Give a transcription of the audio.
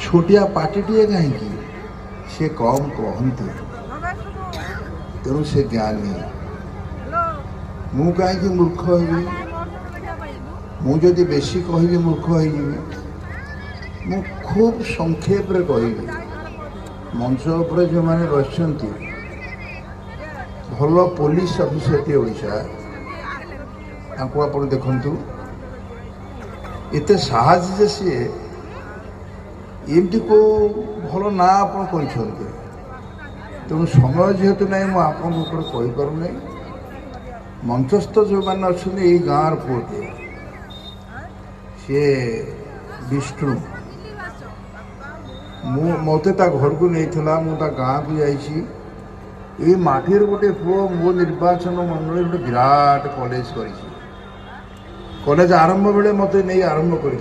छोटिया पार्टीटे कहीं से कम कहते तेणु से ज्ञानी मु कहीं मूर्ख हेबी मुझे बेसी कहि मूर्ख हो मु खूब संक्षेप रे कहि मंच उपर जो मैंने बसंती भल पुलिस ऑफिसर टे ओडिशा आपको आप देखु एत साहस जे सी एमती को भल ना आप तेणु समय जेहेतु ना मुझे कहीपरूना मंचस्थ जो मैंने अच्छा ये गाँव पुटे सी विष्णु मत घर को नहीं मुझे गाँ को जाइए माटीर गोटे पुओ मो निर्वाचन मंडल गोटे विराट कॉलेज कॉलेज आरंभ बेले मत नहीं आरंभ कर